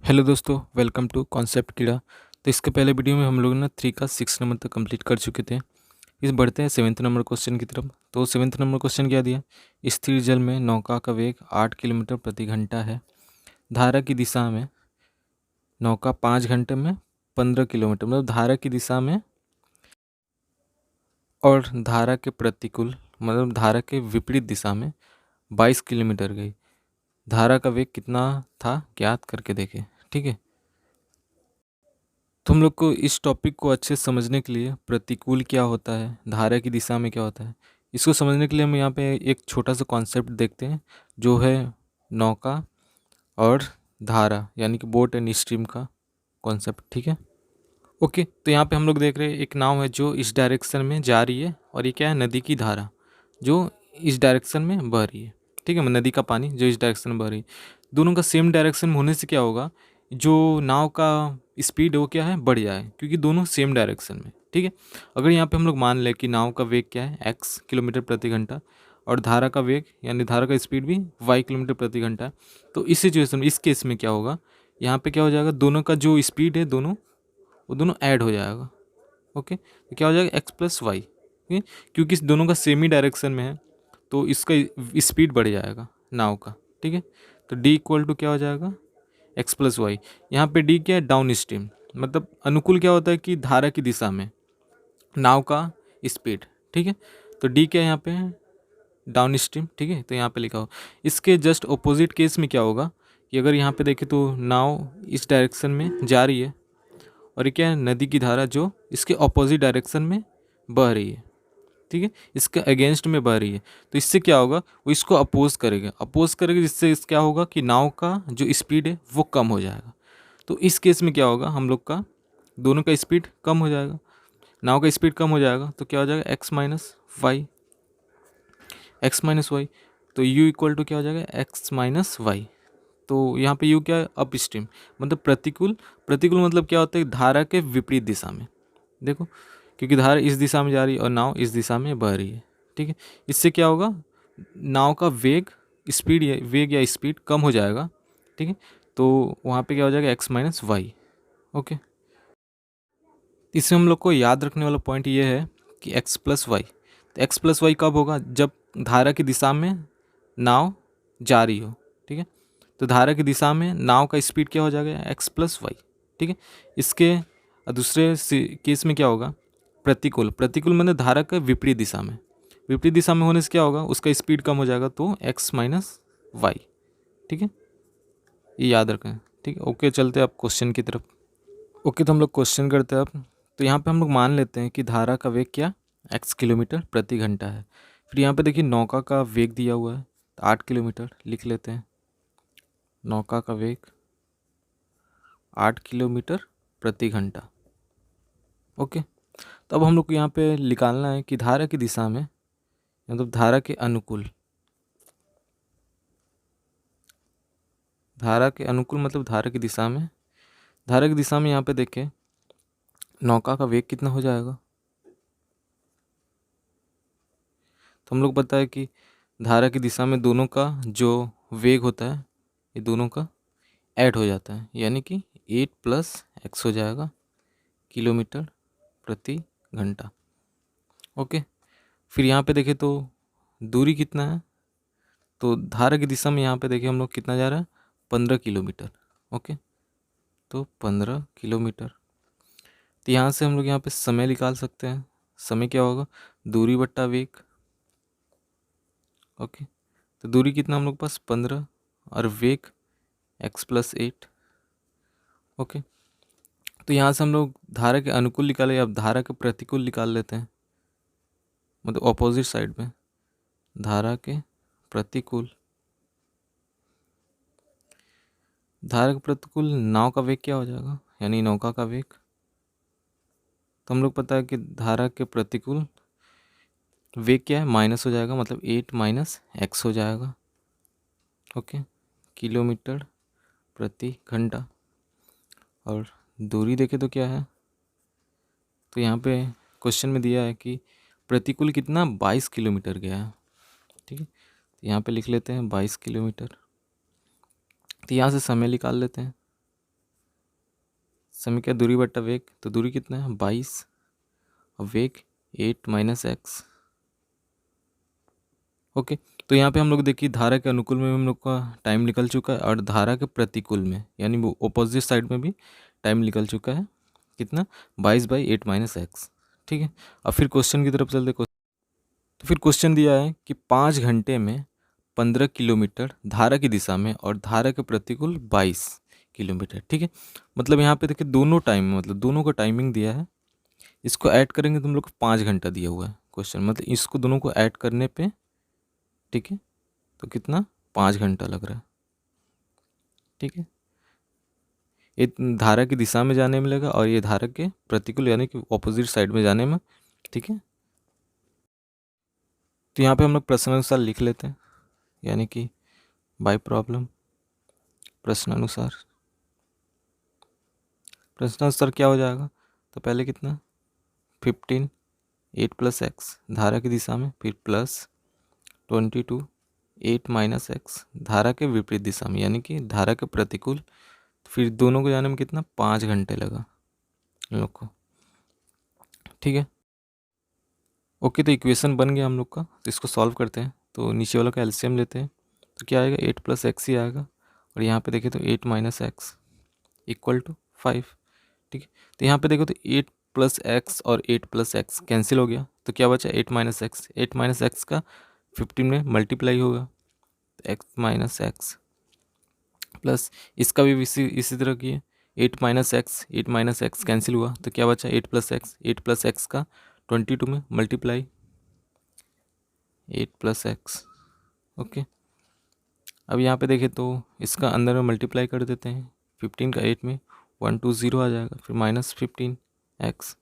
Hello दोस्तों, welcome to concept कीड़ा। तो इसके पहले वीडियो में हम लोग ना 3 का 6 नंबर तक कंप्लीट कर चुके थे। इस बढ़ते हैं 7th नंबर क्वेश्चन की तरफ। तो 7th नंबर क्वेश्चन क्या दिया? स्थिर जल में नौका का वेग 8 किलोमीटर प्रति घंटा है। धारा की दिशा में नौका 5 घंटे में 15 किलोमीटर, मतलब धारा की दिशा में और धारा के प्रतिकूल, मतलब धारा के विपरीत दिशा में 22 किलोमीटर गई। धारा का वेग कितना था ज्ञात करके देखें। ठीक है, तो हम लोग को इस टॉपिक को अच्छे से समझने के लिए प्रतिकूल क्या होता है, धारा की दिशा में क्या होता है, इसको समझने के लिए हम यहाँ पे एक छोटा सा कॉन्सेप्ट देखते हैं, जो है नौका और धारा, यानी कि बोट एंड स्ट्रीम का कॉन्सेप्ट। ठीक है, ओके। तो यहाँ पे हम लोग देख रहे हैं एक नाव है जो इस डायरेक्शन में जा रही है, और ये क्या है, नदी की धारा जो इस डायरेक्शन में बह रही है। ठीक है, नदी का पानी जो इस डायरेक्शन में बह रही है। दोनों का सेम डायरेक्शन में होने से क्या होगा, जो नाव का स्पीड है वो क्या है, बढ़ जाए, क्योंकि दोनों सेम डायरेक्शन में। ठीक है, अगर यहाँ पे हम लोग मान लें कि नाव का वेग क्या है, x किलोमीटर प्रति घंटा, और धारा का वेग यानी धारा का स्पीड भी y किलोमीटर प्रति घंटा है, तो इस सिचुएशन में, इस केस में क्या होगा, यहाँ पे क्या हो जाएगा, दोनों का जो स्पीड है वो दोनों ऐड हो जाएगा। ओके, तो क्या हो जाएगा, x प्लस वाई। क्योंकि इस दोनों का सेम ही डायरेक्शन में है, तो इसका स्पीड बढ़ जाएगा नाव का। ठीक है, तो d इक्वल टू क्या हो जाएगा, x प्लस वाई। यहाँ पे d क्या है, डाउन स्ट्रीम, मतलब अनुकूल क्या होता है कि धारा की दिशा में नाव का स्पीड। ठीक है, तो d क्या है यहाँ पे, डाउन स्ट्रीम। ठीक है, तो यहाँ पे लिखा हो। इसके जस्ट ऑपोजिट केस में क्या होगा कि अगर यहाँ पे देखें तो नाव इस डायरेक्शन में जा रही है, और ये क्या है, नदी की धारा जो इसके ऑपोजिट डायरेक्शन में बह रही है। ठीक है, इसके अगेंस्ट में बह रही है, तो इससे क्या होगा, वो इसको अपोज करेगा, जिससे इस क्या होगा कि नाव का जो स्पीड है वो कम हो जाएगा। तो इस केस में क्या होगा, हम लोग का दोनों का स्पीड कम हो जाएगा, नाव का स्पीड कम हो जाएगा, तो क्या हो जाएगा, एक्स माइनस वाई। तो u इक्वल टू क्या हो जाएगा, एक्स माइनस वाई। तो यहाँ पे u क्या है, अप स्ट्रीम, मतलब प्रतिकूल। प्रतिकूल मतलब क्या होता है, धारा के विपरीत दिशा में। देखो, क्योंकि धारा इस दिशा में जा रही है और नाव इस दिशा में बह रही है। ठीक है, इससे क्या होगा, नाव का वेग या स्पीड कम हो जाएगा। ठीक है, तो वहाँ पे क्या हो जाएगा, एक्स माइनस वाई। ओके, इससे हम लोग को याद रखने वाला पॉइंट ये है कि एक्स प्लस वाई। तो एक्स प्लस वाई कब होगा, जब धारा की दिशा में नाव जा रही हो। ठीक है, तो धारा की दिशा में नाव का स्पीड क्या हो जाएगा, एक्स प्लस वाई। ठीक है, इसके दूसरे केस में क्या होगा, प्रतिकूल। प्रतिकूल मतलब धारा के विपरीत दिशा में, विपरीत दिशा में होने से क्या होगा, उसका स्पीड कम हो जाएगा, तो एक्स माइनस वाई। ठीक है, ये याद रखें। ठीक है, ओके, चलते हैं अब क्वेश्चन की तरफ। ओके, तो हम लोग क्वेश्चन करते हैं अब। तो यहाँ पे हम लोग मान लेते हैं कि धारा का वेग क्या, x किलोमीटर प्रति घंटा है। फिर यहाँ पे देखिए नौका का वेग दिया हुआ है, तो 8 किलोमीटर लिख लेते हैं। नौका का वेग 8 किलोमीटर प्रति घंटा। ओके, तो अब हम लोग को यहाँ पे निकालना है कि धारा की दिशा में, मतलब धारा के अनुकूल, धारा के अनुकूल मतलब धारा की दिशा में, धारा की दिशा में यहाँ पे देखें नौका का वेग कितना हो जाएगा। तो हम लोग पता है कि धारा की दिशा में दोनों का जो वेग होता है, ये दोनों का ऐड हो जाता है, यानी कि 8 प्लस एक्स हो जाएगा किलोमीटर प्रति घंटा। ओके, फिर यहाँ पे देखें तो दूरी कितना है, तो धारा की दिशा में यहाँ पे देखें हम लोग कितना जा रहा है, 15 किलोमीटर। ओके, तो 15 किलोमीटर। तो यहाँ से हम लोग यहाँ पे समय निकाल सकते हैं। समय क्या होगा, दूरी बट्टा वेग। ओके, तो दूरी कितना हम लोग के पास 15, और वेग एक्स प्लस 8। ओके, तो यहाँ से हम लोग धारा के अनुकूल निकाले, अब धारा के प्रतिकूल निकाल लेते हैं, मतलब ऑपोजिट साइड में धारा के प्रतिकूल। धारा के प्रतिकूल नाव का वेग क्या हो जाएगा, यानी नौका का वेग। तो हम लोग पता है कि धारा के प्रतिकूल वेग क्या है, माइनस हो जाएगा, मतलब 8 माइनस एक्स हो जाएगा। ओके, किलोमीटर प्रति घंटा। और दूरी देखें तो क्या है, तो यहाँ पे क्वेश्चन में दिया है कि प्रतिकूल कितना, 22 किलोमीटर गया है। ठीक है, तो यहाँ पे लिख लेते हैं 22 किलोमीटर। तो यहाँ से समय निकाल लेते हैं। समय क्या, दूरी बट्टा वेग, तो दूरी कितना है 22 और वेग 8 माइनस एक्स। ओके, तो यहाँ पे हम लोग देखिए धारा के अनुकूल में हम लोग का टाइम निकल चुका है और धारा के प्रतिकूल में यानी वो ऑपोजिट साइड में भी टाइम निकल चुका है। कितना, 22/8 माइनस एक्स। ठीक है, अब फिर क्वेश्चन की तरफ चलते। तो फिर क्वेश्चन दिया है कि 5 घंटे में 15 किलोमीटर धारा की दिशा में और धारा के प्रतिकूल 22 किलोमीटर। ठीक है, मतलब यहाँ पे देखिए दोनों टाइम, मतलब दोनों का टाइमिंग दिया है। इसको ऐड करेंगे तो हम लोग को 5 घंटा दिया हुआ है क्वेश्चन, मतलब इसको दोनों को ऐड करने पे, ठीक है, तो कितना 5 घंटा लग रहा है। ठीक है, ये धारा की दिशा में जाने में लगा और ये धारा के प्रतिकूल यानी कि ऑपोजिट साइड में जाने में। ठीक है, तो यहाँ पे हम लोग प्रश्नानुसार लिख लेते हैं, यानी कि बाय प्रॉब्लम प्रश्नानुसार। प्रश्नानुसार क्या हो जाएगा, तो पहले कितना 15 8 प्लस एक्स धारा की दिशा में, फिर प्लस 22 8 माइनस एक्स धारा के विपरीत दिशा में यानी कि धारा के प्रतिकूल। फिर दोनों को जाने में कितना 5 घंटे लगा हम लोग को। ठीक है, ओके, तो इक्वेशन बन गया हम लोग का। तो इसको सॉल्व करते हैं, तो नीचे वाला का एलसीएम लेते हैं, तो क्या आएगा 8 प्लस एक्स ही आएगा। और यहाँ पे देखें तो 8 माइनस एक्स इक्वल टू 5। ठीक है, तो यहाँ पे देखो तो 8 प्लस एक्स और 8 प्लस एक्स कैंसिल हो गया, तो क्या बचा 8 माइनस एक्स। 8 माइनस एक्स का 15 में मल्टीप्लाई होगा, तो एक्स माइनस एक्स प्लस इसका भी इसी तरह की है। 8 माइनस एक्स कैंसिल हुआ, तो क्या बचा 8 प्लस एक्स। 8 प्लस एक्स का 22 में मल्टीप्लाई 8 प्लस एक्स। ओके, अब यहाँ पे देखें तो इसका अंदर में मल्टीप्लाई कर देते हैं, 15 का 8 में 120 आ जाएगा, फिर माइनस 15 एक्स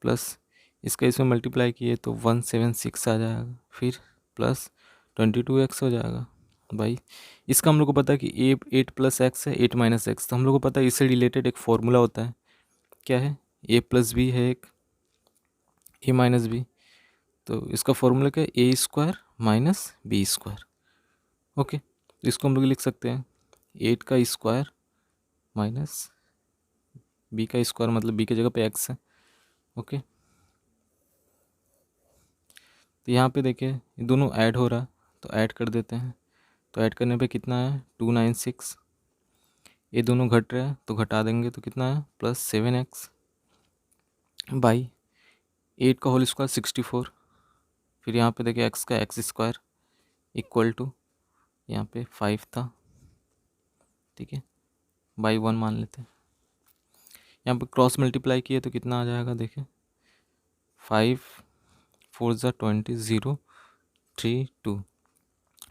प्लस इसका इसमें मल्टीप्लाई किए तो 176 आ जाएगा, फिर प्लस 22 एक्स हो जाएगा। भाई इसका हम लोग को पता है कि 8 प्लस एक्स है 8 माइनस एक्स, तो हम लोग को पता है इससे रिलेटेड एक फॉर्मूला होता है, क्या है, ए प्लस बी है एक ए माइनस बी। तो इसका फॉर्मूला क्या है, A square minus B square. Okay, तो इसको हम लोग लिख सकते हैं 8 का स्क्वायर माइनस बी का स्क्वायर, मतलब बी की जगह पे एक्स है। ओके, तो यहाँ पे देखिए ये दोनों ऐड हो रहा है, तो ऐड कर देते हैं। तो ऐड करने पे कितना है 296। ये दोनों घट रहे हैं तो घटा देंगे, तो कितना है प्लस 7x बाई 8 का होल स्क्वायर 64। फिर यहाँ पे देखिए x का एक्स स्क्वायर इक्वल टू यहाँ पे 5 था, ठीक है, बाई 1 मान लेते हैं। यहाँ पे क्रॉस मल्टीप्लाई किए तो कितना आ जाएगा, देखिए 5 4 ज़ा 20 0 3 2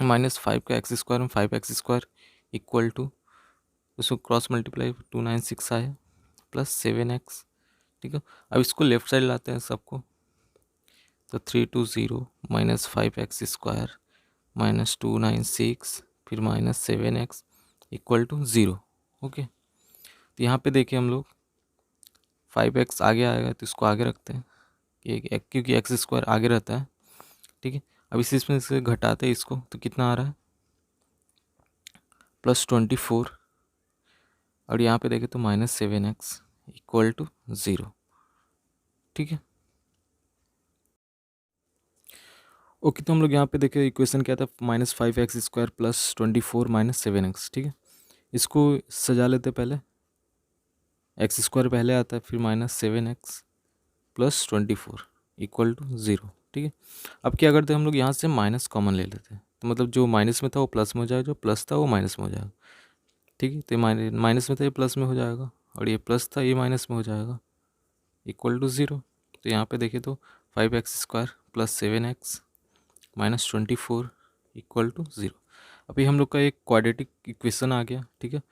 माइनस 5 का एक्स स्क्वायर में 5x स्क्वायर इक्वल टू उसको क्रॉस मल्टीप्लाई 296 आया प्लस 7x। ठीक है, अब इसको लेफ्ट साइड लाते हैं सबको, तो 320 माइनस 5x स्क्वायर माइनस 296 फिर minus 7x equal to 0। Okay, तो यहाँ पे देखिए हम लोग 5x आगे आएगा तो इसको आगे रखते हैं क्योंकि एक्स स्क्वायर आगे रहता है। ठीक है, अब इसमें से घटाते हैं इसको, तो कितना आ रहा है प्लस 24। और यहाँ पे देखें तो माइनस 7x इक्वल टू 0। ठीक है, ओके, तो हम लोग यहाँ पे देखें इक्वेशन क्या था, -5x square plus 24 minus 7x। ठीक है, इसको सजा लेते पहले, एक्स स्क्वायर पहले आता है, फिर -7x प्लस 24 इक्वल टू 0। ठीक है, अब क्या करते हैं हम लोग यहाँ से माइनस कॉमन ले लेते हैं, तो मतलब जो माइनस में था वो प्लस में हो जाएगा, जो प्लस था वो माइनस में हो जाएगा। ठीक है, तो माइनस में था ये प्लस में हो जाएगा और ये प्लस था ये माइनस में हो जाएगा इक्वल टू 0। तो यहाँ पे देखें तो 5x square plus 7x minus 24 equal to 0। अभी हम लोग का एक क्वाड्रेटिक इक्वेशन आ गया। ठीक है,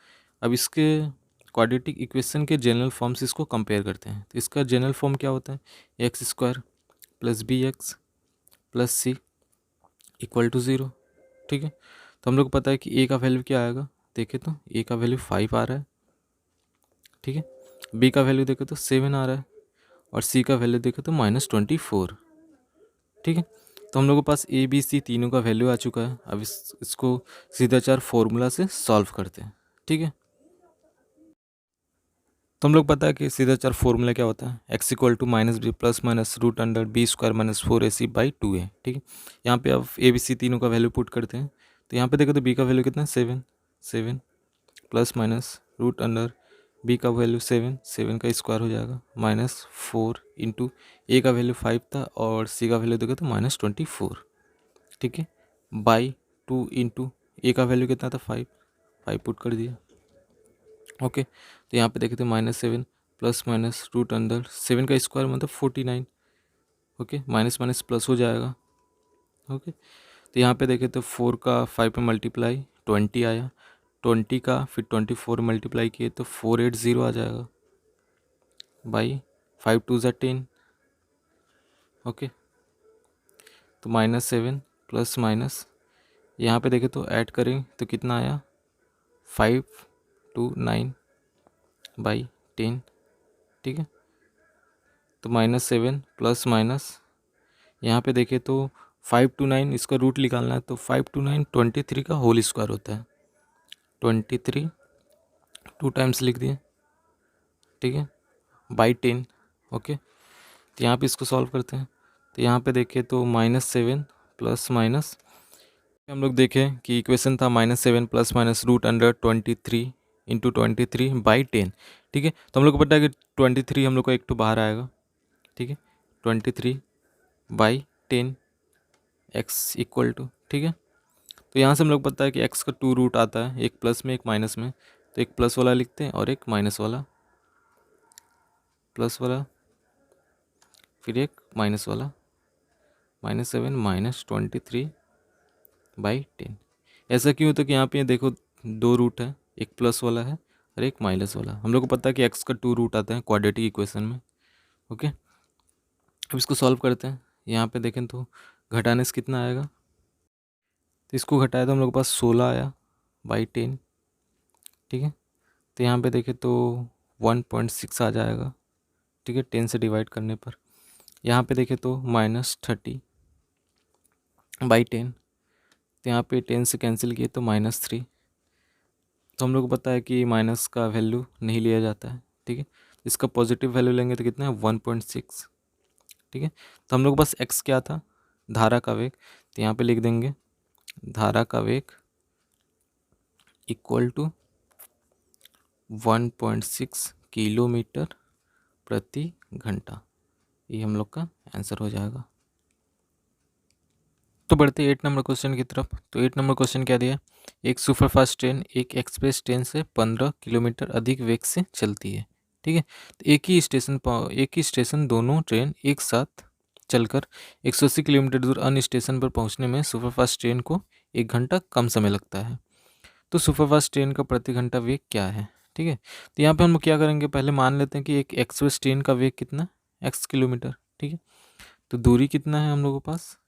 अब इसके क्वाड्रेटिक इक्वेशन के जनरल फॉर्म से इसको कंपेयर करते हैं। तो इसका जनरल फॉर्म क्या होता है, x square plus B x plus C equal to 0। ठीक है, तो हम लोग को पता है कि ए का वैल्यू क्या आएगा, देखें तो ए का वैल्यू 5 आ रहा है। ठीक है, बी का वैल्यू देखें तो 7 आ रहा है और सी का वैल्यू देखें तो -24। ठीक है, तो हम लोग के पास ए बी सी तीनों का वैल्यू आ चुका है। अब इसको सीधा चार फॉर्मूला से सॉल्व करते हैं। ठीक है, तो हम लोग पता है कि सीधा चार फॉर्मूला क्या होता है, x equal to minus b plus minus root under b square minus 4ac by 2a। ठीक है, यहाँ पे अब ए बी सी तीनों का वैल्यू पुट करते हैं। तो यहाँ पे देखो तो बी का वैल्यू कितना है 7 plus minus root under b का वैल्यू 7 का स्क्वायर हो जाएगा माइनस 4 इंटू ए का वैल्यू 5 था और सी का वैल्यू देखो तो -24। ठीक है, बाई 2 इंटू ए का वैल्यू कितना था 5 पुट कर दिया। ओके, तो यहाँ पे देखे थे -7 प्लस माइनस रूट अंडर 7 का स्क्वायर मतलब 49। ओके, माइनस माइनस प्लस हो जाएगा। ओके, तो यहाँ पे देखे तो 4 का 5 पे मल्टीप्लाई 20 आया, 20 का फिर 24 मल्टीप्लाई किए तो 480 आ जाएगा बाई 5 2 ज़ा 10। ओके, तो -7 प्लस माइनस यहाँ पे देखे तो ऐड करें तो कितना आया 5 2 9 बाई 10। ठीक है, तो -7 प्लस माइनस यहाँ पे देखें तो 5 2 9 इसका रूट निकालना है, तो 5 2 9 23 का होल स्क्वायर होता है, 23 2 टाइम्स लिख दिए। ठीक है, बाई 10। ओके, तो यहाँ पे इसको सॉल्व करते हैं। तो यहाँ पे देखें तो -7 प्लस माइनस हम लोग देखें कि इक्वेशन था -7 plus minus root under 23 into 23 by 10। ठीक है, तो हम लोग को पता है कि 23 हम लोग को एक तो बाहर आएगा। ठीक है, 23 बाई 10 एक्स इक्वल टू। ठीक है, तो यहाँ से हम लोग पता है कि एक्स का 2 रूट आता है, एक प्लस में एक माइनस में, तो एक प्लस वाला लिखते हैं और एक माइनस वाला, प्लस वाला फिर एक माइनस वाला, -7 -23 बाई 10। ऐसा क्यों होता है कि यहाँ पे देखो 2 रूट है, एक प्लस वाला है और एक माइनस वाला। हम लोग को पता है कि एक्स का 2 रूट आता है क्वाड्रेटिक इक्वेशन में। ओके, अब इसको सॉल्व करते हैं। यहाँ पे देखें तो घटाने से कितना आएगा, तो इसको घटाया तो हम लोग के पास 16 आया बाई 10। ठीक है, तो यहाँ पे देखें तो 1.6 आ जाएगा। ठीक है, 10 से डिवाइड करने पर यहाँ पे देखें तो -30 बाई 10, तो यहाँ पे 10 से कैंसिल किए तो -3। तो हम लोग को पता है कि माइनस का वैल्यू नहीं लिया जाता है। ठीक है, इसका पॉजिटिव वैल्यू लेंगे तो कितना है 1.6। ठीक है, तो हम लोग के पास एक्स क्या था, धारा का वेग, तो यहाँ पे लिख देंगे धारा का वेग इक्वल टू 1.6 किलोमीटर प्रति घंटा। ये हम लोग का आंसर हो जाएगा। तो बढ़ते 8 नंबर क्वेश्चन की तरफ। तो 8 नंबर क्वेश्चन क्या दिया, एक सुपरफास्ट ट्रेन एक एक्सप्रेस ट्रेन से 15 किलोमीटर अधिक वेग से चलती है। ठीक है, तो एक ही स्टेशन दोनों ट्रेन एक साथ चलकर 180 किलोमीटर दूर अन्य स्टेशन पर पहुंचने में सुपरफास्ट ट्रेन को 1 घंटा कम समय लगता है। तो सुपरफास्ट ट्रेन का प्रति घंटा वेग क्या है। ठीक है, तो यहाँ पे हम लोग क्या करेंगे, पहले मान लेते हैं कि एक एक्सप्रेस ट्रेन का वेग कितना, x किलोमीटर। ठीक है, तो दूरी कितना है हम लोगों के पास,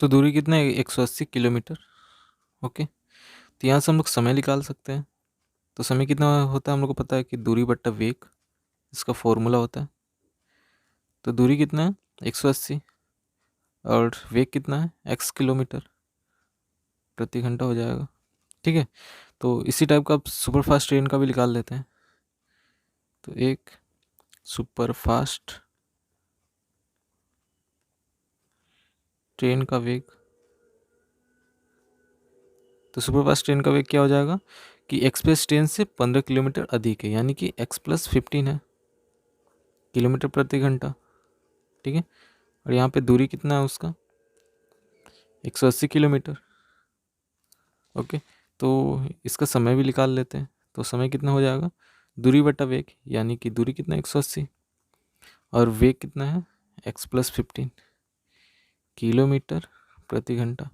तो दूरी कितना है 180 किलोमीटर। ओके, तो यहाँ से हम लोग समय निकाल सकते हैं। तो समय कितना होता है हम लोग को पता है कि दूरी बट्टा वेग, इसका फॉर्मूला होता है। तो दूरी कितना है 180 और वेग कितना है x किलोमीटर प्रति घंटा हो जाएगा। ठीक है, तो इसी टाइप का सुपरफास्ट ट्रेन का भी निकाल लेते हैं। तो एक सुपरफास्ट ट्रेन का वेग, तो सुपरफास्ट ट्रेन का वेग क्या हो जाएगा कि एक्सप्रेस ट्रेन से 15 किलोमीटर अधिक है, यानी कि x + 15 है किलोमीटर प्रति घंटा। ठीक है, और यहाँ पे दूरी कितना है उसका 180 किलोमीटर। ओके, तो इसका समय भी निकाल लेते हैं। तो समय कितना हो जाएगा, दूरी बटा वेग, यानी कि दूरी कितना 180 और वेग कितना है x + 15 किलोमीटर प्रति घंटा।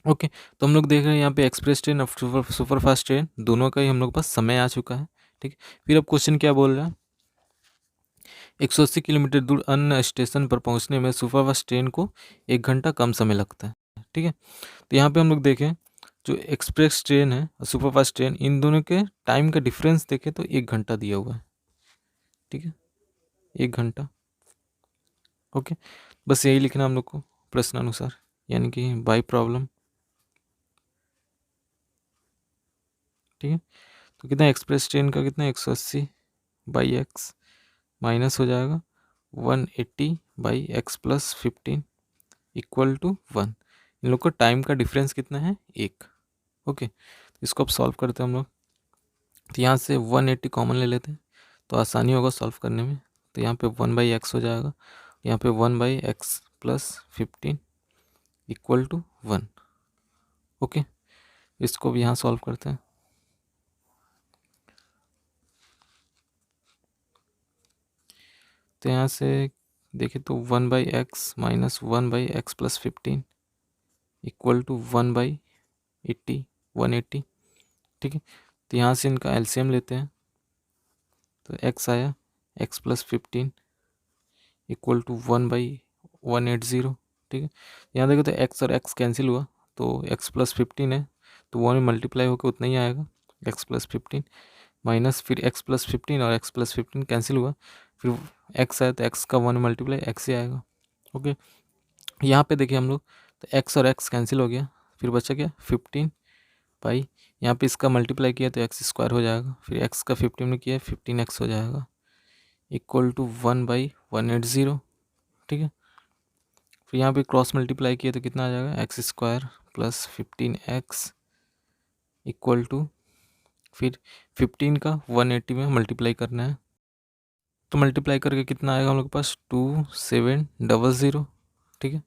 ओके, तो हम लोग देख रहे हैं यहाँ पे एक्सप्रेस ट्रेन और सुपरफास्ट ट्रेन दोनों का ही हम लोग के पास समय आ चुका है। ठीक है, फिर अब क्वेश्चन क्या बोल रहा है, 180 किलोमीटर दूर अन्य स्टेशन पर पहुंचने में सुपरफास्ट ट्रेन को 1 घंटा कम समय लगता है। ठीक है, तो यहाँ पे हम लोग देखें जो एक्सप्रेस ट्रेन है और सुपरफास्ट ट्रेन, इन दोनों के टाइम का डिफरेंस देखें तो 1 घंटा दिया हुआ है। ठीक है, 1 घंटा। ओके, बस यही लिखना हम लोग को प्रश्नानुसार, यानी कि बाई प्रॉब्लम। ठीक है, तो कितना एक्सप्रेस टेन का कितना 180 बाई एक्स माइनस हो जाएगा 180 by x plus 15 equal to 1। इन लोग का टाइम का डिफरेंस कितना है 1। ओके, इसको अब सॉल्व करते हैं हम लोग। तो यहाँ से 180 कॉमन ले लेते हैं तो आसानी होगा सॉल्व करने में। तो यहाँ पे 1/x हो जाएगा, यहाँ पे 1/x plus 15 equal to 1। Okay, इसको भी यहाँ सॉल्व करते हैं। तो यहाँ से देखिए तो 1/x minus 1/x plus 15 equal to 1/80 180। ठीक है, तो यहाँ से इनका एलसीएम लेते हैं तो x आया x प्लस 15 इक्वल टू 1/180। ठीक है, यहाँ देखो तो x और x कैंसिल हुआ तो x प्लस 15 है तो 1 में मल्टीप्लाई होकर उतना ही आएगा x प्लस 15 माइनस फिर x प्लस 15 और x प्लस 15 कैंसिल हुआ, फिर x आया तो x का 1 में मल्टीप्लाई x ही आएगा। ओके, यहाँ पे देखिए हम लोग तो x और x कैंसिल हो गया, फिर बचा क्या 15 बाई, यहाँ पे इसका मल्टीप्लाई किया तो एक्स स्क्वायर हो जाएगा, फिर x का 15 में किया 15x हो जाएगा इक्वल टू 1/180। ठीक है, फिर यहाँ पे क्रॉस मल्टीप्लाई किया तो कितना आ जाएगा x square plus 15x equal to, फिर 15 का 180 में मल्टीप्लाई करना है तो मल्टीप्लाई करके कितना आएगा हम लोग के पास 2700। ठीक है,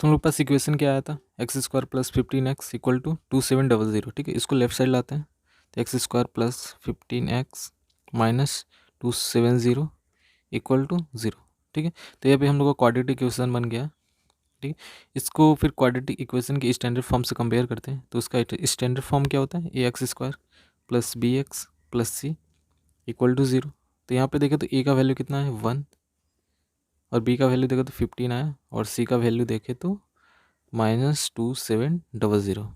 तो हम लोग के पास इक्वेशन क्या आया था x square plus 15x equal to 2700। ठीक है, इसको लेफ्ट साइड लाते हैं तो x square plus 15x minus 270 equal to 0। ठीक है, तो यहाँ पे हम लोग का क्वाड्रेटिक इक्वेशन बन गया। ठीक है, इसको फिर क्वाड्रेटिक इक्वेशन के स्टैंडर्ड फॉर्म से कंपेयर करते हैं तो उसका स्टैंडर्ड फॉर्म क्या होता है A X square plus B x plus C equal to 0। तो यहाँ पे देखें तो ए का वैल्यू कितना है 1 और बी का वैल्यू देखें तो 15 आया और सी का वैल्यू देखें तो -2700।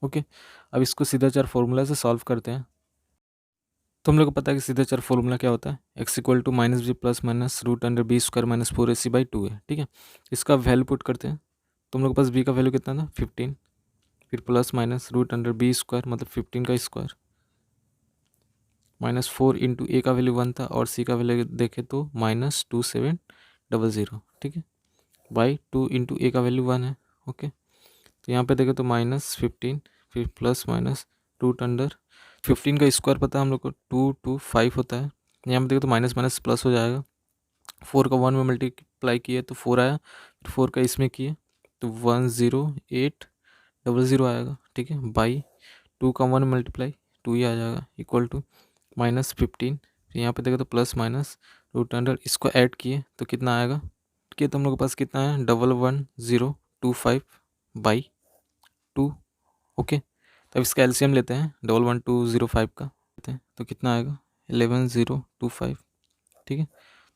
ओके, अब इसको सीधा चार फॉर्मूला से सॉल्व करते हैं। तो हम लोग को पता है कि सीधा चार फॉर्मूला क्या होता है x equal to minus b plus minus root under b square minus 4ac/2 है। ठीक है, इसका वैल्यू पुट करते हैं तो हम लोग के पास b का वैल्यू कितना था 15, फिर plus minus root under b square मतलब 15 का स्क्वायर माइनस 4 इंटू ए का वैल्यू 1 था और सी का वैल्यू देखे तो -2700। ठीक है, बाई 2 इंटू ए का वैल्यू 1 है। ओके, तो यहाँ पे देखें तो -15 फिर प्लस माइनस रूट अंडर 15 का स्क्वायर पता है हम लोग को 225 होता है। यहाँ पे देखो तो माइनस माइनस प्लस हो जाएगा, 4 का 1 में मल्टीप्लाई किए तो 4 आया, फिर 4 का इसमें किए तो 10800 आएगा। ठीक है, बाई 2 का 1 में मल्टीप्लाई 2 ही आ जाएगा इक्वल टू -15। फिर यहाँ पे देखो तो प्लस माइनस रूट अंडर इसको ऐड किए तो कितना आएगा कि तुम लोग के पास कितना है 11025/2। ओके, तो अब इसका एलसीएम लेते हैं 11205 का लेते हैं तो कितना आएगा 11025। ठीक है, तो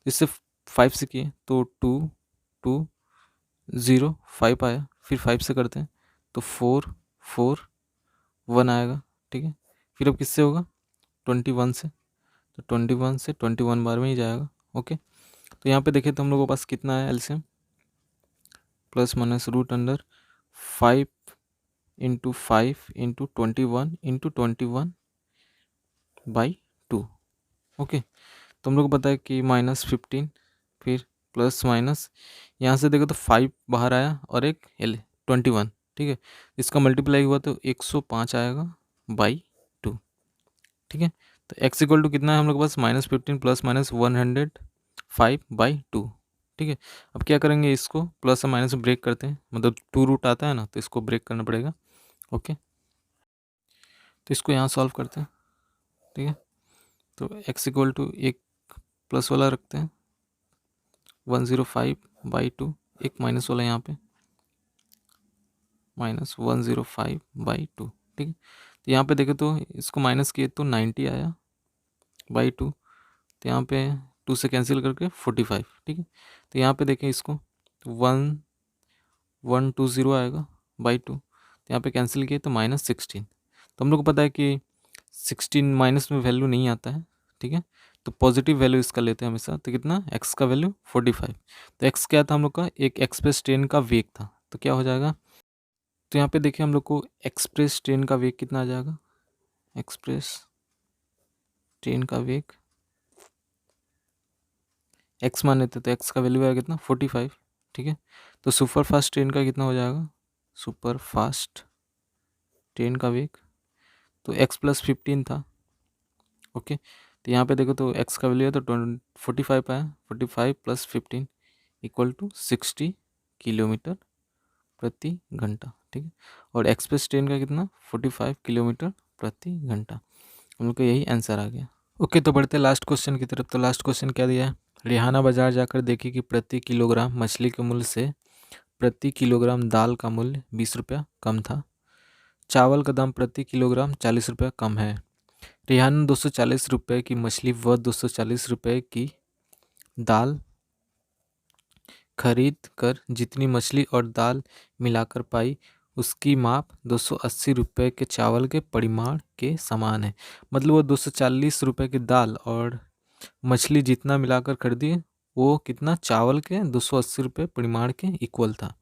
इससे 5 से किए तो 2205 आया, फिर 5 से करते हैं तो 441 आएगा। ठीक है, फिर अब किससे होगा 21 से, तो 21 से 21 बार में ही जाएगा। ओके, तो यहाँ पे देखें तो हम लोगों के पास कितना है LCM plus minus root under 5 into 5 into 21 into 21/2। Okay, तो हम लोग को पता है कि -15 फिर प्लस माइनस यहाँ से देखो तो 5 बाहर आया और एक 21। ठीक है, इसका मल्टीप्लाई हुआ तो 105 आएगा बाई 2। ठीक है, तो x इक्वल टू कितना है हम लोग के पास -15 प्लस माइनस 105/2। ठीक है, अब क्या करेंगे इसको प्लस और माइनस में ब्रेक करते हैं, मतलब 2 रूट आता है ना तो इसको ब्रेक करना पड़ेगा। ओके, तो इसको यहाँ सॉल्व करते हैं। ठीक है, तो x इक्वल टू एक प्लस वाला रखते हैं 105/2, एक माइनस वाला यहाँ पे -105/2। ठीक है, तो यहाँ पे देखें तो इसको माइनस किए तो 90 आया बाई 2, तो यहाँ पे 2 से कैंसिल करके 45। ठीक है, तो यहाँ पे देखें इसको 1120 आएगा बाई 2, तो यहाँ पे कैंसिल किए तो -16। तो हम लोग को पता है कि 16 माइनस में वैल्यू नहीं आता है। ठीक है, तो पॉजिटिव वैल्यू इसका लेते हैं हमेशा, तो कितना x का वैल्यू 45। तो x क्या था हम लोग का एक एक्सप्रेस ट्रेन का वेग था, तो क्या हो जाएगा तो यहाँ पे देखिए हम लोग को एक्सप्रेस ट्रेन का वेग कितना आ जाएगा। एक्सप्रेस ट्रेन का वेग एक्स मान लेते, तो एक्स का वैल्यू आएगा कितना 45, ठीक है। तो सुपर फास्ट ट्रेन का कितना हो जाएगा, सुपर फास्ट ट्रेन का वेग तो x+15 था, ओके। तो यहाँ पे देखो तो x का वैल्यू है तो 45 आया, 45 + 15 = 60 किलोमीटर प्रति घंटा, ठीक है। और एक्सप्रेस ट्रेन का कितना 45 किलोमीटर प्रति घंटा। हम लोग का यही आंसर आ गया। ओके, तो बढ़ते लास्ट क्वेश्चन की तरफ। तो लास्ट क्वेश्चन क्या दिया है, रिहाना बाजार जाकर देखी कि प्रति किलोग्राम मछली के मूल्य से प्रति किलोग्राम दाल का मूल्य 20 रुपया कम था, चावल का दाम प्रति किलोग्राम 40 रुपया कम है। रिहाना 240 रुपये की मछली व 240 रुपये की दाल खरीद कर जितनी मछली और दाल मिलाकर पाई उसकी माप 280 रुपये के चावल के परिमाण के समान है। मतलब वो 240 रुपये की दाल और मछली जितना मिलाकर खरीदी वो कितना चावल के 280 रुपये परिमाण के इक्वल था,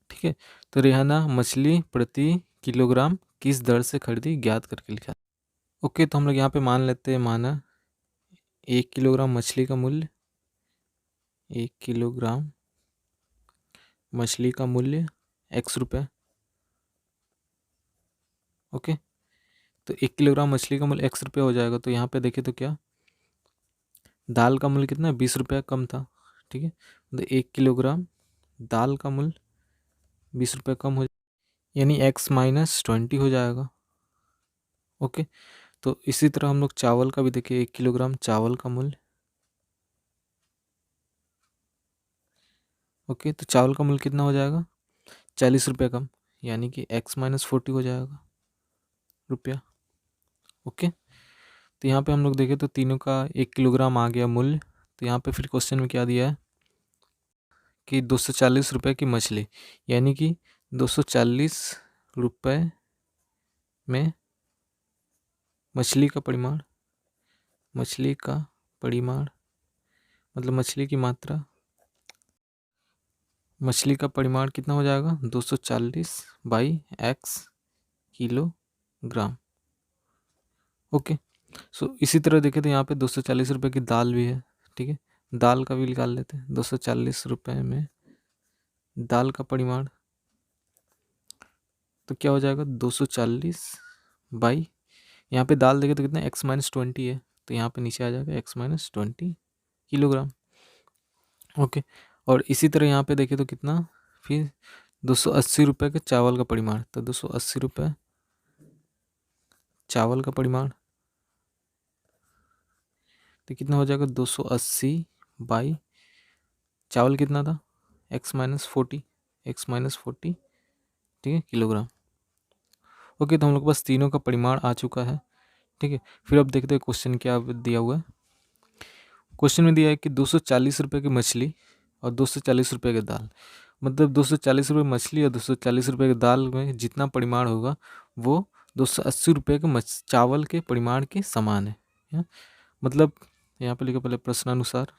ठीक है। तो रिहाना मछली प्रति किलोग्राम किस दर से खरीदी ज्ञात करके लिखा। ओके, तो हम लोग यहाँ पे मान लेते हैं, माना 1 किलोग्राम मछली का मूल्य, 1 किलोग्राम मछली का मूल्य x रुपये, ओके। तो 1 किलोग्राम मछली का मूल्य x रुपये हो जाएगा। तो यहाँ पे देखें तो क्या दाल का मूल्य कितना 20 रुपया कम था, ठीक है। तो 1 किलोग्राम दाल का मूल्य 20 रुपये कम हो, यानी x-20 हो जाएगा, ओके। तो इसी तरह हम लोग चावल का भी देखिए, 1 किलोग्राम चावल का मूल्य, ओके। तो चावल का मूल्य कितना हो जाएगा 40 रुपये कम, यानी कि x-40 हो जाएगा रुपया, ओके। तो यहाँ पे हम लोग देखें तो तीनों का 1 किलोग्राम आ गया मूल्य। तो यहाँ पे फिर क्वेश्चन में क्या दिया है कि 240 रुपये की मछली, यानी कि 240 रुपये में मछली का परिमाण, मछली का परिमाण मतलब मछली की मात्रा, मछली का परिमाण कितना हो जाएगा 240/x किलोग्राम, ओके। सो इसी तरह देखें तो यहाँ पे 240 रुपये की दाल भी है, ठीक है। दाल का भी निकाल लेते हैं, 240 रुपये में दाल का परिमाण तो क्या हो जाएगा 240 बाई, यहाँ पे दाल देखें तो कितना x-20 है, तो यहाँ पे नीचे आ जाएगा x-20 किलोग्राम, ओके। और इसी तरह यहाँ पे देखें तो कितना फिर 280 रुपये के चावल का परिमाण, तो 280 रुपये चावल का परिमाण तो कितना हो जाएगा 280 बाई चावल कितना था x-40, x-40, ठीक है, किलोग्राम, ओके। तो हम लोग के पास तीनों का परिमाण आ चुका है, ठीक है। फिर अब देखते हैं क्वेश्चन क्या दिया हुआ है। क्वेश्चन में दिया है कि 240 रुपये की मछली और 240 रुपये की दाल, मतलब 240 रुपये मछली और 240 रुपये की दाल में जितना परिमाण होगा वो 280 रुपये के चावल के परिमाण के समान है। मतलब यहाँ पे लिखा पहले प्रश्नानुसार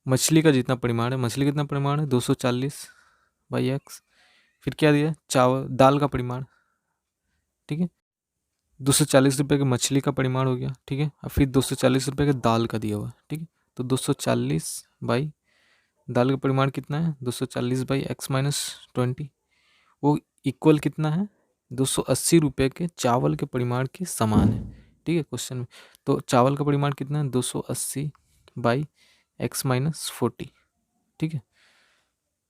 मछली का जितना परिमाण है, मछली कितना परिमाण है 240/x, फिर क्या दिया चावल दाल का परिमाण, ठीक है। 240 रुपये की मछली का परिमाण हो गया, ठीक है। और फिर 240 रुपये के दाल का दिया हुआ, ठीक है। तो 240 बाई दाल का परिमाण कितना है 240/x-20, वो इक्वल कितना है 280 रुपये के चावल के परिमाण के समान है, ठीक है क्वेश्चन में। तो चावल का परिमाण कितना है 280/x-40, ठीक है।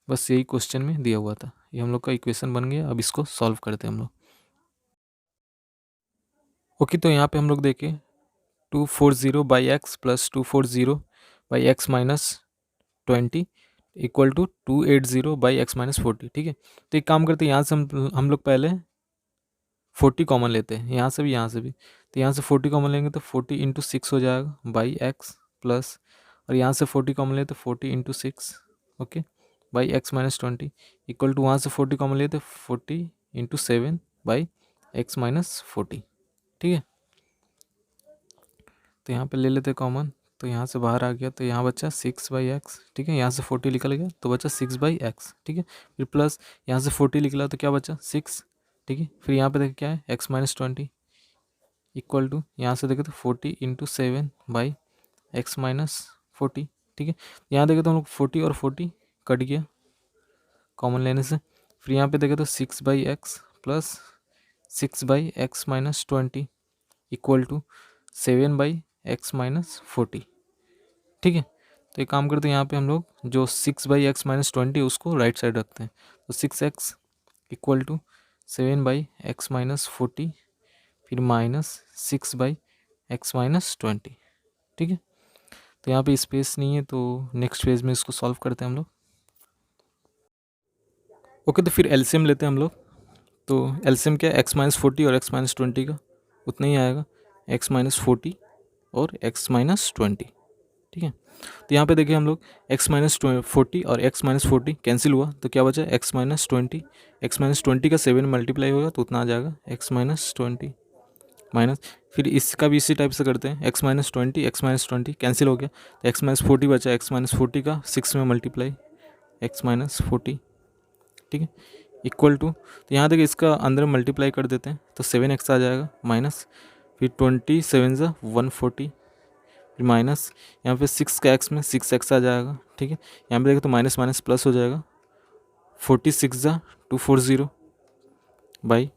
बस यही क्वेश्चन में दिया हुआ था, ये हम लोग का इक्वेशन बन गया। अब इसको सॉल्व करते हैं हम लोग, ओके। तो यहाँ पे हम लोग देखें 240/x + 240/x-20 = 280/x-40, ठीक है। तो एक काम करते हैं, यहाँ से हम लोग पहले 40 कॉमन लेते हैं, यहाँ से भी यहाँ से भी। तो यहाँ से 40 कॉमन लेंगे तो 40 × 6 हो जाएगा बाई x प्लस, और यहाँ से 40 कॉमन ले तो 40 × 6, okay, by x-20 equal to, वहाँ से 40 कॉमन ले तो 40 × 7/x-40, ठीक है। तो यहाँ पे ले लेते कॉमन तो यहाँ से बाहर आ गया तो यहाँ बचा 6/x, ठीक है। यहाँ से 40 निकल गया तो बचा 6/x, ठीक है। फिर प्लस यहाँ से 40 निकला तो क्या बचा 6, ठीक है। फिर यहाँ पे देखो क्या है x-20 इक्वल टू, यहाँ से देखे तो 40 × 7/x-40, ठीक है। यहाँ देखे तो हम लोग 40 और 40 कट गया कॉमन लेने से। फिर यहाँ पे देखे तो 6/x plus 6/x-20 equal to 7/x-40, ठीक है। तो एक काम करते हैं, यहाँ पे हम लोग जो 6/x-20 उसको राइट साइड रखते हैं, तो 6x इक्वल टू 7/x-40 फिर माइनस 6/x-20, ठीक है। तो यहाँ पे स्पेस नहीं है तो नेक्स्ट पेज में इसको सॉल्व करते हैं हम लोग। ओके, तो फिर एलसीएम लेते हैं हम लोग। तो एलसीएम क्या है, x-40 और x-20 का उतना ही आएगा, x-40 और x-20, ठीक है। तो यहाँ पे देखिए हम लोग x-40 और x-40 कैंसिल हुआ तो क्या बचा x-20, x-20 का 7 मल्टीप्लाई होगा तो उतना आ जाएगा x-20 माइनस, फिर इसका भी इसी टाइप से करते हैं, x-20 कैंसिल हो गया तो x-40 बचा, x-40 का 6 में मल्टीप्लाई x-40, ठीक है, इक्वल टू, तो यहाँ देखिए इसका अंदर मल्टीप्लाई कर देते हैं तो 7x आ जाएगा माइनस, फिर 27 = 140, फिर माइनस यहाँ पे 6 का x में 6x आ जाएगा, ठीक है। यहाँ पे देखिए तो माइनस माइनस प्लस हो जाएगा, 46 = 240 बाई,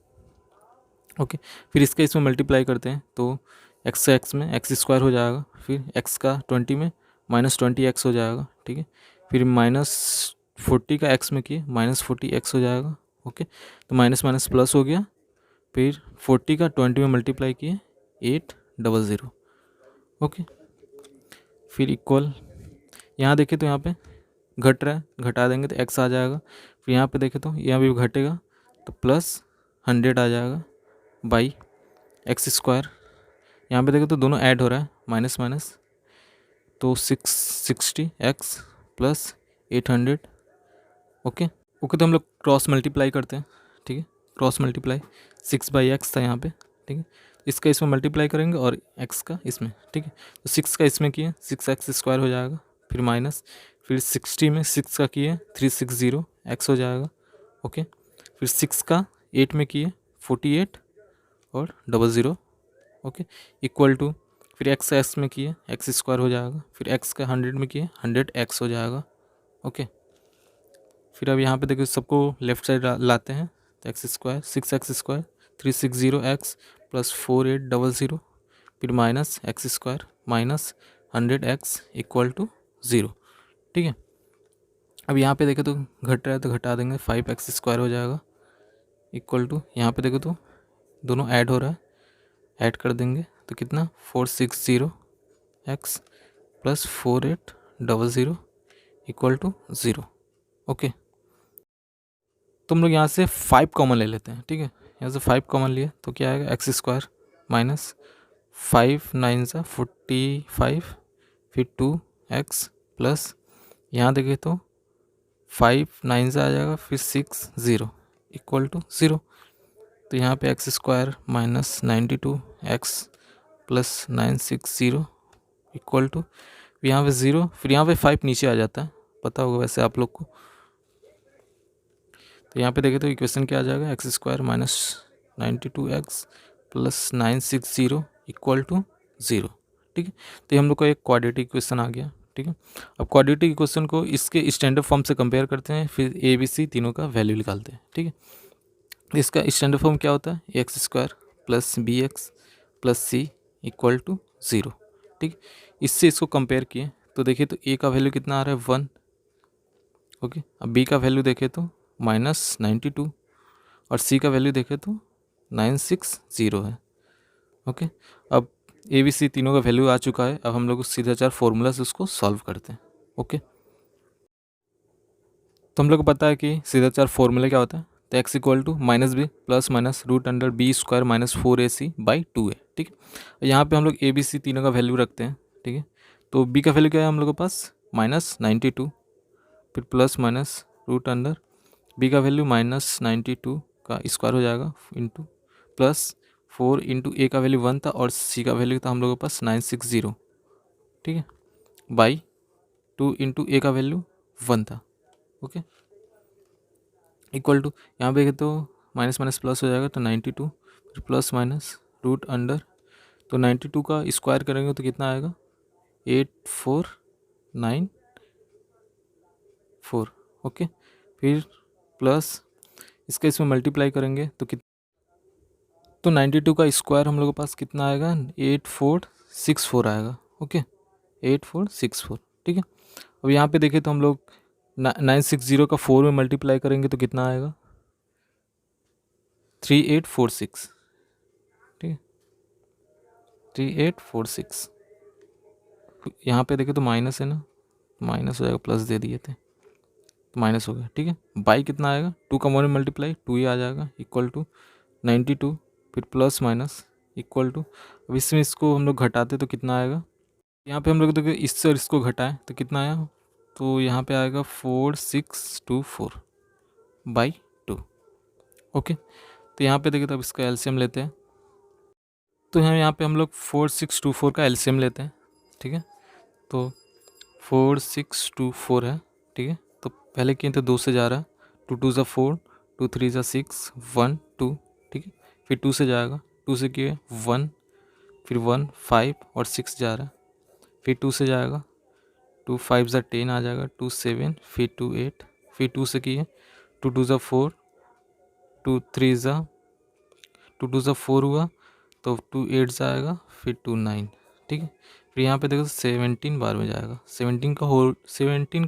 ओके। फिर इसका इसमें मल्टीप्लाई करते हैं तो x का x में x² हो जाएगा, फिर x का 20 में -20x हो जाएगा, ठीक है। फिर -40 का x में किए -40x हो जाएगा, ओके। तो माइनस माइनस प्लस हो गया, फिर 40 का 20 में मल्टीप्लाई किए 800, ओके। फिर इक्वल, यहाँ देखें तो यहाँ पे घट रहा है, घटा देंगे तो x आ जाएगा, फिर यहाँ पे देखें तो यहाँ भी घटेगा तो +100 आ जाएगा बाई x², यहाँ पे देखें तो दोनों ऐड हो रहा है माइनस माइनस, तो 660x + 800, ओके। ओके, तो हम लोग क्रॉस मल्टीप्लाई करते हैं, ठीक है। क्रॉस मल्टीप्लाई 6/x था यहाँ पे, ठीक है। इसका इसमें मल्टीप्लाई करेंगे और x का इसमें, ठीक है। तो 6 का इसमें किए 6x² हो जाएगा, फिर माइनस, फिर 60 में 6 का किए 360x हो जाएगा, ओके। फिर 6 का 8 में किए 48 और 00, ओके, इक्वल टू, फिर x का x में किए x² हो जाएगा, फिर x का 100 में किए 100x हो जाएगा, ओके। फिर अब यहाँ पे देखिए सबको लेफ्ट साइड लाते हैं तो x², 6x² 360x + 4800, फिर minus x² minus 100x equal to 0, ठीक है। अब यहाँ पे देखें तो घट रहा है तो घटा देंगे 5x² हो जाएगा, इक्वल टू, यहाँ पे देखो तो दोनों ऐड हो रहा है, ऐड कर देंगे तो कितना 460x + 4800 इक्वल टू 0, ओके। तो हम लोग यहाँ से 5 कॉमन ले लेते हैं, ठीक है। यहाँ से 5 कॉमन लिए तो क्या आएगा x² माइनस 5 9 = 45, फिर 2x प्लस, यहाँ देखें तो 5 9 आ जाएगा, फिर 6 0 इक्वल टू 0। तो यहाँ पे x² minus 92x + 960 equal to, यहाँ पे 0, फिर यहाँ पे 5 नीचे आ जाता है, पता होगा वैसे आप लोग को। तो यहाँ पे देखें तो इक्वेशन क्या आ जाएगा, x² minus 92x + 960 equal to 0, ठीक है। तो ये हम लोग का एक क्वाड्रेटिक इक्वेशन आ गया, ठीक है। अब क्वाड्रेटिक इक्वेशन को इसके स्टैंडर्ड फॉर्म से कंपेयर करते हैं, फिर ए बी सी तीनों का वैल्यू निकालते हैं, ठीक है। इसका स्टैंडर्ड फॉर्म क्या होता है, x² + bx + c equal to 0, ठीक। इससे इसको कंपेयर किए तो देखिए तो a का वैल्यू कितना आ रहा है 1, ओके। अब b का वैल्यू देखें तो -92 और c का वैल्यू देखें तो 960 है, ओके। अब ए बी सी तीनों का वैल्यू आ चुका है, अब हम लोग सीधा 4 फॉर्मूला से उसको सॉल्व करते हैं, ओके। तो हम लोग को पता है कि सीधा 4 फॉर्मूला क्या होता है, तो x equal to -b + -√b² - 4ac/2 है, ठीक है। यहाँ पे हम लोग ए बी सी तीनों का वैल्यू रखते हैं, ठीक है। तो b का वैल्यू क्या है हम लोग के पास -92, फिर प्लस माइनस √, b का वैल्यू -92 का स्क्वायर हो जाएगा इंटू +4 × a का वैल्यू 1 था और c का वैल्यू था हम लोगों के पास 960, ठीक है, बाई 2 इंटू ए का वैल्यू 1 था। ओके, इक्वल टू यहाँ पे तो माइनस माइनस प्लस हो जाएगा, तो 92 फिर प्लस माइनस रूट अंडर, तो 92 का स्क्वायर करेंगे तो कितना आएगा 8494। ओके, फिर प्लस इसका इसमें मल्टीप्लाई करेंगे तो 92 का स्क्वायर हम लोग के पास कितना आएगा 8464 आएगा। ओके, 8464। ठीक है, अब यहाँ पे देखें तो हम लोग 960 का 4 में मल्टीप्लाई करेंगे तो कितना आएगा 3846। ठीक है, 3846। यहाँ पे देखें तो माइनस है ना, माइनस हो जाएगा, प्लस दे दिए थे तो माइनस हो गया। ठीक है, बाई कितना आएगा 2 का 1 में मल्टीप्लाई 2 ही आ जाएगा, इक्वल टू 92 फिर प्लस माइनस इक्वल टू, अब इसमें इसको हम लोग घटाते तो कितना आएगा, यहाँ पे हम लोग देखो इससे और इसको घटाएं तो कितना आया, तो यहाँ पे आएगा 4624 बाई 2। ओके, तो यहाँ पे देखें तो अब इसका एलसीएम लेते हैं, तो यहाँ पे हम लोग 4624 का एलसीएम लेते हैं। ठीक है, तो 4624 है। ठीक है, तो पहले किए तो 2 से जा रहा है, 2 2 ज़ा 4, 2 3 ज़ा 6, 1 2। ठीक है, फिर 2 से जाएगा, 2 से किए 1, फिर 1 5 और 6 जा रहा है, फिर 2 से जाएगा, 2 5 ज़ा 10 आ जाएगा, 2 7 फिर 2 8, फिर 2 से किए 2 2 ज़ा 4, 2 3 ज़ा 2 2 ज़ा 4 हुआ, तो 2 8 ज़ा आएगा, फिर 2 9। ठीक है, फिर यहाँ पे देखो 17 बार में जाएगा, 17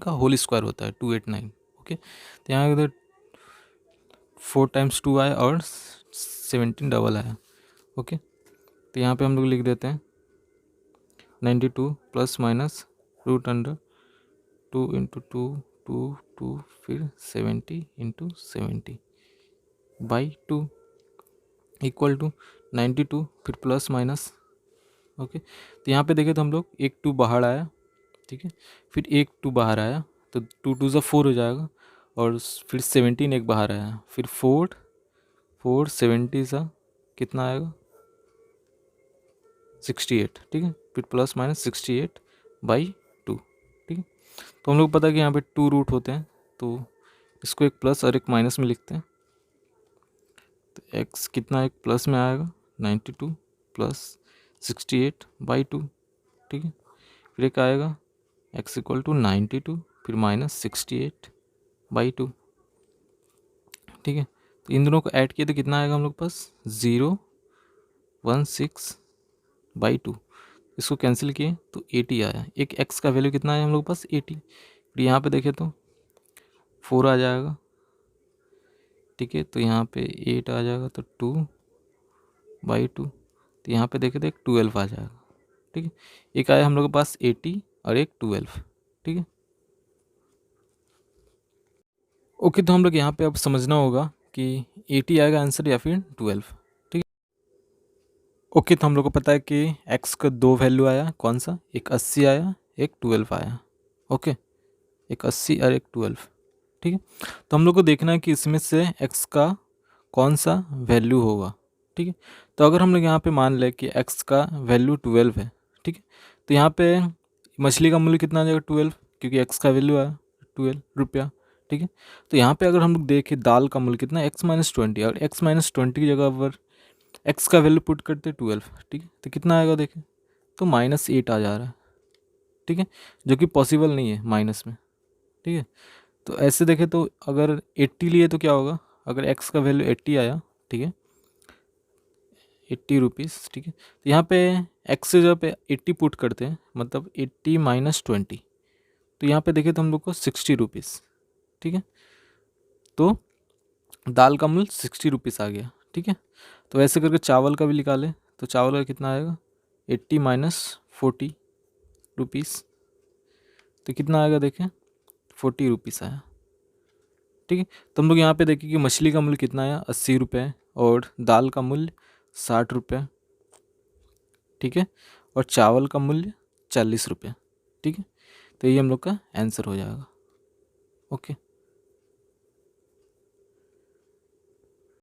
का होल स्क्वायर होता है 289। ओके, तो यहाँ पे 4 टाइम्स 2 आया और 17 डबल आया। ओके, तो यहाँ पे हम लोग लिख देते हैं 92 plus minus root under 2 into 2 2 2 फिर 70 इंटू 70 बाई 2 इक्वल टू 92 फिर प्लस माइनस। ओके, तो यहाँ पे देखें तो हम लोग एक 2 बाहर आया। ठीक है, फिर एक 2 बाहर आया, तो 2 2 ज़ा 4 हो जाएगा, और फिर 17 एक बाहर आया, फिर 4 4 70 सा कितना आएगा 68। ठीक है, फिर प्लस माइनस 68 बाई 2। ठीक है, तो हम लोग पता है कि यहाँ पे 2 रूट होते हैं, तो इसको एक प्लस और एक माइनस में लिखते हैं, तो x कितना एक प्लस में आएगा 92 प्लस 68 बाई 2। ठीक है, फिर एक आएगा x इक्वल टू 92 फिर माइनस 68 बाई 2। ठीक है, तो इन दोनों को ऐड किए तो कितना आएगा हम लोग पास 016 बाई 2। इसको कैंसिल किए तो 80 आया, एक x का वैल्यू कितना आया हम लोग पास 80। फिर यहाँ पे देखें तो 4 आ जाएगा। ठीक है, तो यहाँ पे 8 आ जाएगा, तो 2 बाई 2, तो यहाँ पे देखें तो एक 12 आ जाएगा। ठीक है, एक आया हम लोग के पास 80 और एक 12। ठीक है, ओके, तो हम लोग यहाँ पे अब समझना होगा कि 80 आएगा आंसर या फिर 12। ठीक है, ओके, तो हम लोग को पता है कि x का 2 वैल्यू आया, कौन सा, एक 80 आया एक 12 आया। ओके, एक 80 और एक 12। ठीक है, तो हम लोग को देखना है कि इसमें से x का कौन सा वैल्यू होगा। ठीक है, तो अगर हम लोग यहाँ पे मान लें कि x का वैल्यू 12 है। ठीक है, तो यहाँ पे मछली का मूल्य कितना आ जाएगा 12, क्योंकि x का वैल्यू आया 12 रुपया। ठीक है, तो यहाँ पे अगर हम लोग देखें दाल का मूल्य कितना x माइनस 20, और x माइनस 20 की जगह पर x का वैल्यू पुट करते 12। ठीक है, तो कितना आएगा देखें तो -8 आ जा रहा है। ठीक है, जो कि पॉसिबल नहीं है माइनस में। ठीक है, तो ऐसे देखें तो अगर 80 लिए तो क्या होगा, अगर x का वैल्यू 80 आया, ठीक है 80 रुपीज़। ठीक है, तो यहाँ पे x से जब 80 पुट करते हैं, मतलब 80 माइनस 20, तो यहाँ पे देखें तो हम लोग को 60 रुपीज़। ठीक है, तो दाल का मूल्य 60 रुपीज़ आ गया। ठीक है, तो ऐसे करके चावल का भी निकालें तो चावल का कितना आएगा 80 माइनस 40 रुपीज़, तो कितना आएगा देखें 40 रुपीज़ आया। ठीक है, तो हम लोग यहाँ पे देखें कि मछली का मूल्य कितना आया 80 रुपये, और दाल का मूल्य 60 रुपये। ठीक है, और चावल का मूल्य 40 रुपये। ठीक है, तो ये हम लोग का आंसर हो जाएगा। ओके।